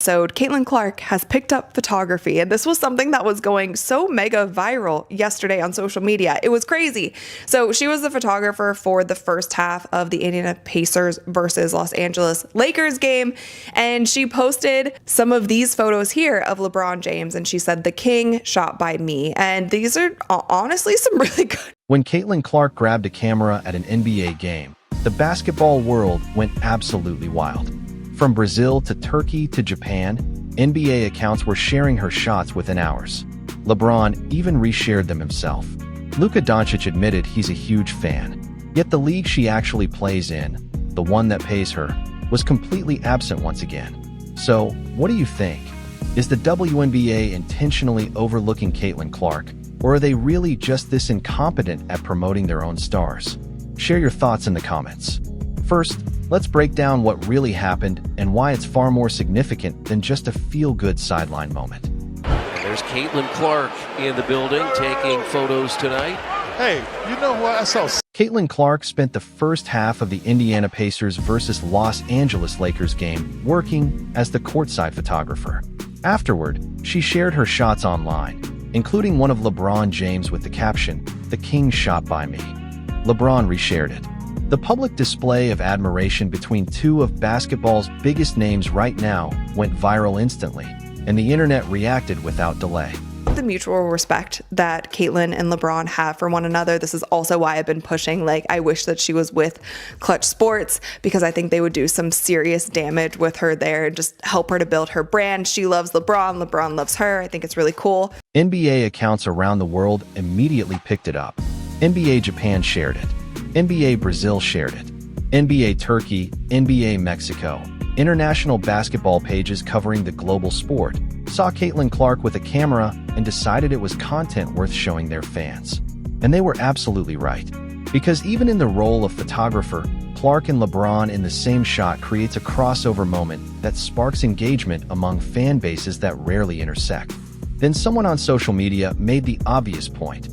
So Caitlin Clark has picked up photography, and this was something that was going so mega viral yesterday on social media. It was crazy. So she was the photographer for the first half of the Indiana Pacers versus Los Angeles Lakers game, and she posted some of these photos here of LeBron James, and she said, "The king shot by me." And these are honestly some really good. When Caitlin Clark grabbed a camera at an NBA game, the basketball world went absolutely wild. From Brazil to Turkey to Japan, NBA accounts were sharing her shots within hours. LeBron even reshared them himself. Luka Doncic admitted he's a huge fan. Yet the league she actually plays in, the one that pays her, was completely absent once again. So, what do you think? Is the WNBA intentionally overlooking Caitlin Clark, or are they really just this incompetent at promoting their own stars? Share your thoughts in the comments. First, let's break down what really happened and why it's far more significant than just a feel-good sideline moment. There's Caitlin Clark in the building taking photos tonight. Hey, you know what? I saw Caitlin Clark spent the first half of the Indiana Pacers versus Los Angeles Lakers game working as the courtside photographer. Afterward, she shared her shots online, including one of LeBron James with the caption, "The king shot by me." LeBron reshared it. The public display of admiration between two of basketball's biggest names right now went viral instantly, and the internet reacted without delay. The mutual respect that Caitlin and LeBron have for one another. This is also why I've been pushing, I wish that she was with Clutch Sports, because I think they would do some serious damage with her there and just help her to build her brand. She loves LeBron. LeBron loves her. I think it's really cool. NBA accounts around the world immediately picked it up. NBA Japan shared it. NBA Brazil shared it. NBA Turkey, NBA Mexico. International basketball pages covering the global sport saw Caitlin Clark with a camera and decided it was content worth showing their fans. And they were absolutely right. Because even in the role of photographer, Clark and LeBron in the same shot creates a crossover moment that sparks engagement among fan bases that rarely intersect. Then someone on social media made the obvious point.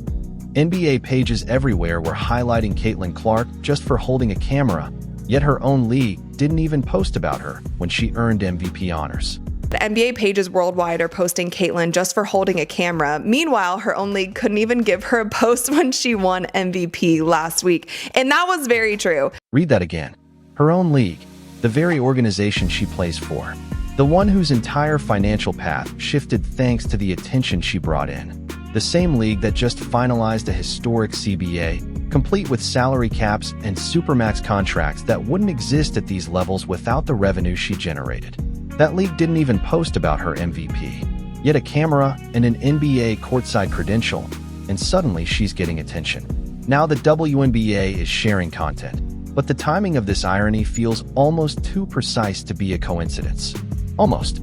NBA pages everywhere were highlighting Caitlin Clark just for holding a camera, yet her own league didn't even post about her when she earned MVP honors. The NBA pages worldwide are posting Caitlin just for holding a camera. Meanwhile, her own league couldn't even give her a post when she won MVP last week. And that was very true. Read that again. Her own league, the very organization she plays for. The one whose entire financial path shifted thanks to the attention she brought in. The same league that just finalized a historic CBA, complete with salary caps and supermax contracts that wouldn't exist at these levels without the revenue she generated. That league didn't even post about her MVP. Yet a camera and an NBA courtside credential, and suddenly she's getting attention. Now the WNBA is sharing content, but the timing of this irony feels almost too precise to be a coincidence. Almost.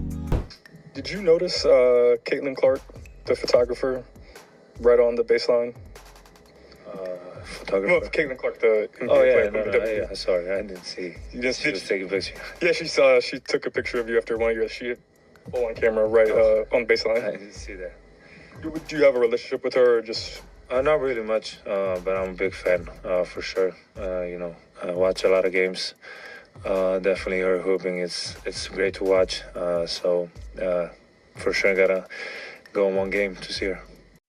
Did you notice Caitlin Clark, the photographer, right on the baseline? Photographer? No, Caitlin Clark, the NBA player. Yeah, sorry, I didn't see. You didn't see? She was taking a picture. Yeah, she took a picture of you after one of your she full on camera right on the baseline. I didn't see that. Do you have a relationship with her, or just? Not really much, but I'm a big fan for sure. I watch a lot of games. Definitely her hooping it's great to watch. So for sure, gotta go on one game to see her.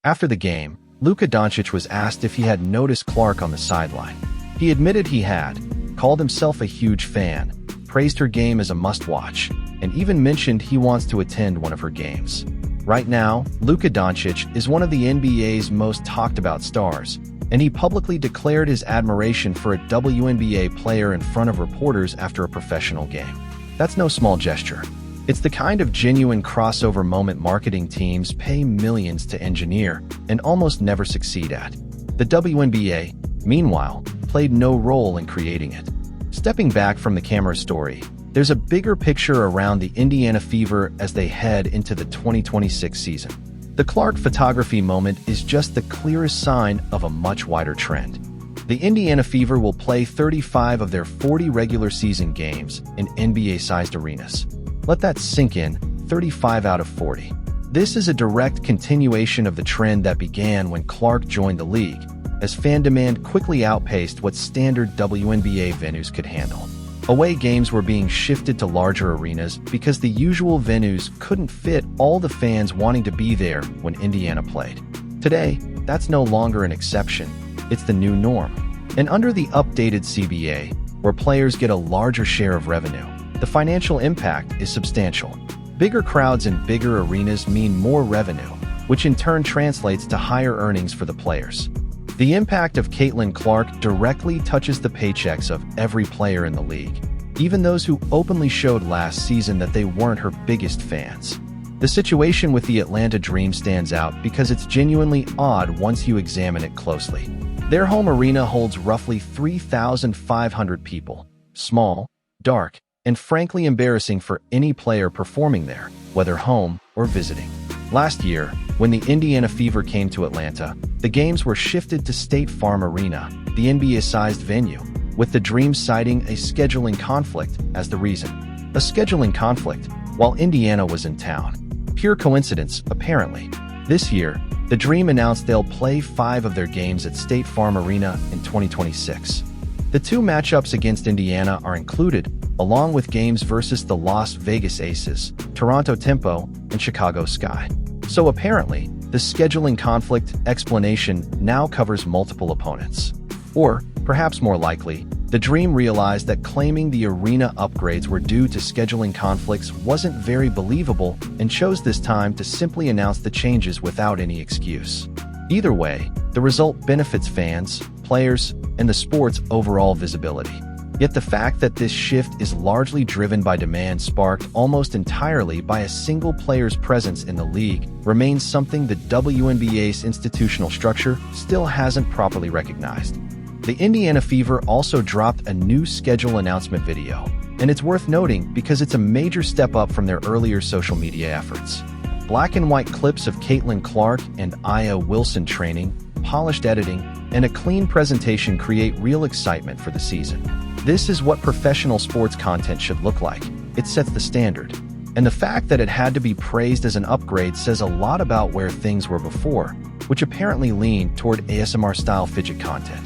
After the game, Luka Doncic was asked if he had noticed Clark on the sideline. He admitted he had, called himself a huge fan, praised her game as a must-watch, and even mentioned he wants to attend one of her games. Right now, Luka Doncic is one of the NBA's most talked-about stars, and he publicly declared his admiration for a WNBA player in front of reporters after a professional game. That's no small gesture. It's the kind of genuine crossover moment marketing teams pay millions to engineer and almost never succeed at. The WNBA, meanwhile, played no role in creating it. Stepping back from the camera story, there's a bigger picture around the Indiana Fever as they head into the 2026 season. The Clark photography moment is just the clearest sign of a much wider trend. The Indiana Fever will play 35 of their 40 regular season games in NBA-sized arenas. Let that sink in, 35 out of 40. This is a direct continuation of the trend that began when Clark joined the league, as fan demand quickly outpaced what standard WNBA venues could handle. Away games were being shifted to larger arenas because the usual venues couldn't fit all the fans wanting to be there when Indiana played. Today, that's no longer an exception. It's the new norm. And under the updated CBA, where players get a larger share of revenue, the financial impact is substantial. Bigger crowds in bigger arenas mean more revenue, which in turn translates to higher earnings for the players. The impact of Caitlin Clark directly touches the paychecks of every player in the league, even those who openly showed last season that they weren't her biggest fans. The situation with the Atlanta Dream stands out because it's genuinely odd once you examine it closely. Their home arena holds roughly 3,500 people, small, dark, and frankly embarrassing for any player performing there, whether home or visiting. Last year, when the Indiana Fever came to Atlanta, the games were shifted to State Farm Arena, the NBA-sized venue, with the Dream citing a scheduling conflict as the reason. A scheduling conflict, while Indiana was in town. Pure coincidence, apparently. This year, the Dream announced they'll play 5 of their games at State Farm Arena in 2026. The 2 matchups against Indiana are included, along with games versus the Las Vegas Aces, Toronto Tempo, and Chicago Sky. So apparently, the scheduling conflict explanation now covers multiple opponents. Or, perhaps more likely, the Dream realized that claiming the arena upgrades were due to scheduling conflicts wasn't very believable and chose this time to simply announce the changes without any excuse. Either way, the result benefits fans, players, and the sport's overall visibility. Yet the fact that this shift is largely driven by demand sparked almost entirely by a single player's presence in the league remains something the WNBA's institutional structure still hasn't properly recognized. The Indiana Fever also dropped a new schedule announcement video, and it's worth noting because it's a major step up from their earlier social media efforts. Black and white clips of Caitlin Clark and Aya Wilson training, polished editing, and a clean presentation create real excitement for the season. This is what professional sports content should look like. It sets the standard. And the fact that it had to be praised as an upgrade says a lot about where things were before, which apparently leaned toward ASMR-style fidget content.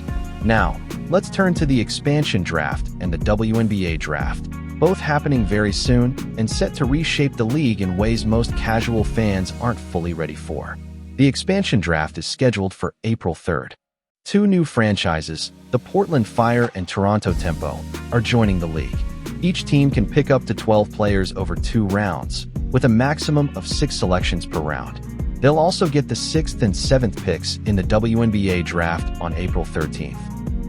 Now, let's turn to the expansion draft and the WNBA draft, both happening very soon and set to reshape the league in ways most casual fans aren't fully ready for. The expansion draft is scheduled for April 3rd. 2 new franchises, the Portland Fire and Toronto Tempo, are joining the league. Each team can pick up to 12 players over 2 rounds, with a maximum of 6 selections per round. They'll also get the 6th and 7th picks in the WNBA draft on April 13th.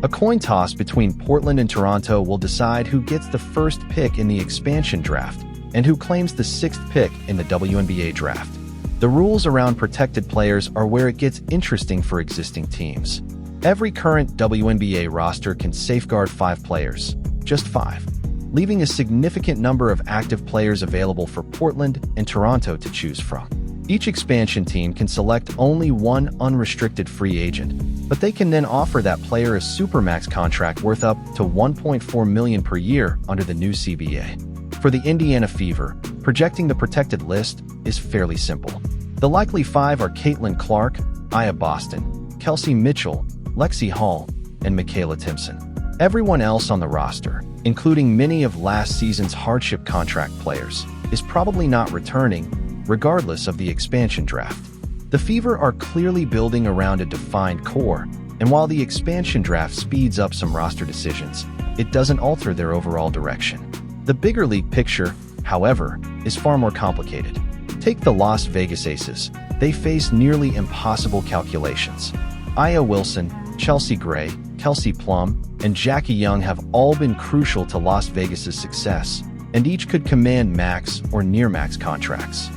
A coin toss between Portland and Toronto will decide who gets the first pick in the expansion draft and who claims the 6th pick in the WNBA draft. The rules around protected players are where it gets interesting for existing teams. Every current WNBA roster can safeguard 5 players, just 5, leaving a significant number of active players available for Portland and Toronto to choose from. Each expansion team can select only 1 unrestricted free agent, but they can then offer that player a supermax contract worth up to $1.4 million per year under the new CBA. For the Indiana Fever, projecting the protected list is fairly simple. The likely 5 are Caitlin Clark, Aya Boston, Kelsey Mitchell, Lexi Hall, and Michaela Timpson. Everyone else on the roster, including many of last season's hardship contract players, is probably not returning, regardless of the expansion draft. The Fever are clearly building around a defined core, and while the expansion draft speeds up some roster decisions, it doesn't alter their overall direction. The bigger league picture, however, is far more complicated. Take the Las Vegas Aces. They face nearly impossible calculations. Aya Wilson, Chelsea Gray, Kelsey Plum, and Jackie Young have all been crucial to Las Vegas's success, and each could command max or near-max contracts.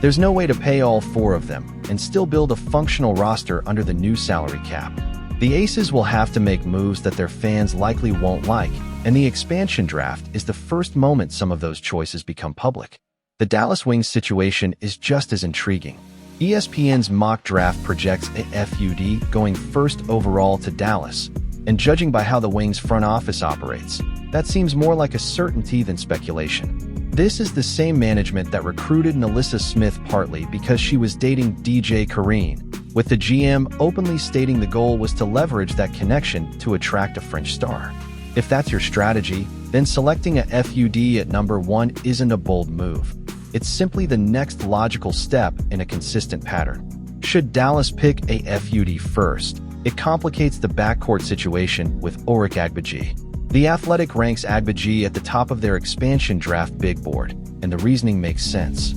There's no way to pay all 4 of them and still build a functional roster under the new salary cap. The Aces will have to make moves that their fans likely won't like, and the expansion draft is the first moment some of those choices become public. The Dallas Wings situation is just as intriguing. ESPN's mock draft projects a FUD going first overall to Dallas, and judging by how the Wings front office operates, that seems more like a certainty than speculation. This is the same management that recruited Nalissa Smith partly because she was dating DJ Kareen, with the GM openly stating the goal was to leverage that connection to attract a French star. If that's your strategy, then selecting a FUD at number 1 isn't a bold move. It's simply the next logical step in a consistent pattern. Should Dallas pick a FUD first, it complicates the backcourt situation with Ulrich Agbaji. The Athletic ranks Agbaji at the top of their expansion draft big board, and the reasoning makes sense.